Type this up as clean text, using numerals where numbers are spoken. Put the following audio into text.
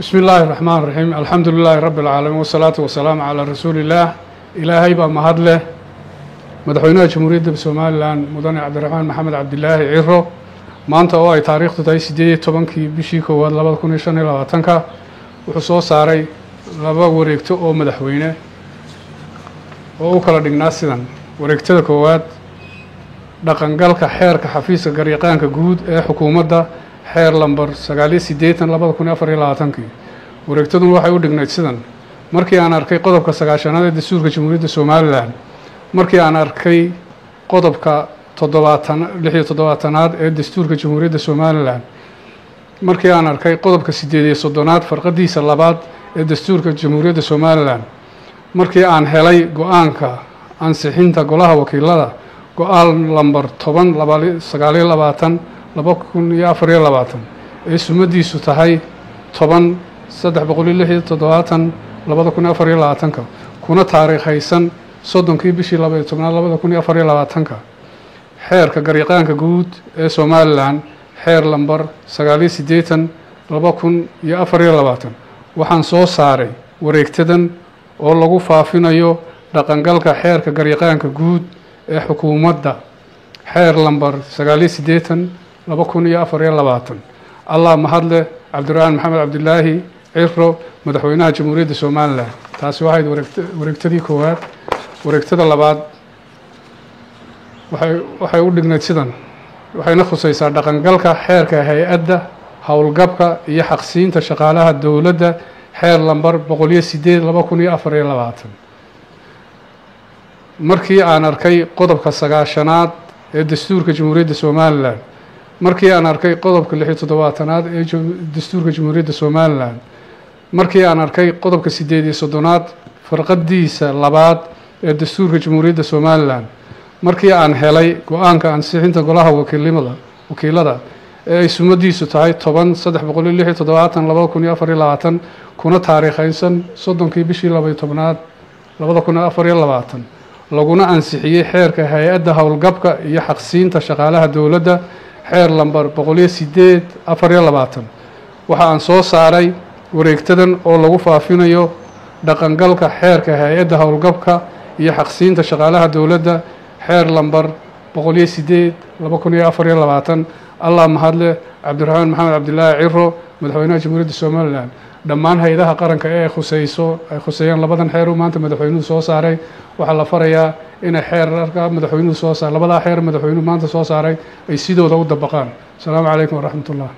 بسم الله الرحمن الرحيم الحمد لله رب العالمين والصلاة والسلام على رسول الله إلهي بمهد له مدحوينها جمهورية سوماليلاند مدن عبد الرحمن محمد عبد الله عيرو maanta oo ay taariikhdu tahay 18 bishii koowaad 2025 wuxuu soo saaray laba wareegto oo madaxweyne oo u kala dhignaa sidan wareegtada koowaad dhaqangalka xeerka xafiiska garyaqaanka guud ee xukuumadda xeer lambar 982 wareegtadu waxay u dhignayd sidan markii aan arkay qodobka 9aad ee dastuurka jamhuuriyadda Soomaaliland markii aan arkay qodobka 76aad ee dastuurka jamhuuriyadda Soomaaliland markii aan arkay qodobka 38aad farqadiisa labaad ee dastuurka jamhuuriyadda Soomaaliland markii aan helay go'aanka ansixinta golaha wakiilada go'aan lambar 10/2024 ee sumadiisu tahay 10/367/2024 kuna taariikhaysan 30 bishii 12/2024 xeerka garyaqaanka guud ee Soomaaliland xeer lambar 980/2024 waxaan soo saaray wareegtadan oo lagu faafinayo dhaqangalka xeerka garyaqaanka guud ee xukuumadda xeer lambar 980/2024 Allah mahadle Cabdirahmaan Maxamed Cabdilaahi Ciro madaxweynaha jamhuuriyadda Soomaaliland taasi waxay wareegtadii koowaad wareegtada labaad waxay u dhignayd sidan waxayna khusaysaa dhaqangalka xeerka hay'adda howlgabka iyo xaqsiinta shaqaalaha dawladda xeer lambar 108/2024 markii aan arkay qodobka 9aad ee dastuurka jamhuuriyadda Soomaaliland markii aan arkay qodobka 17aad ee dastuurka jamhuuriyadda Soomaaliland markii aan arkay qodobka 38aad farqadiisa labaad ee dastuurka jamhuuriyadda Soomaaliland markii aan helay go'aanka ansixinta golaha wakiilada ee ay sumadiisu tahay 10/367/2024 kuna taariikhaysan 30 bishii 12/2024 laguna ansixiyay xeerka hay'adda howlgabka iyo xaqsiinta shaqaalaha dawladda xeer lambar 108/2024 waxa aan soo saaray wareegtadan oo lagu faafinayo dhaqangalka xeerka hay'adda howlgabka iyo xaqsiinta shaqaalaha dawladda xeer lambar 108/2024 Allah mahadle Cabdirahmaan Maxamed Cabdilaahi Ciro madaxweynaha jamhuuriyadda Soomaaliland dhammaan hay'adaha qaranka ee khuseeyaan labadan xeer oo maanta madaxweynuhu soo saaray waxa la farayaa in xeerarka madaxweynuhu soo saaray labada xeer madaxweynuhu maanta soo saaray ay sidooda u dabaqaan. Assalaamu calaykum wa rahmatullah.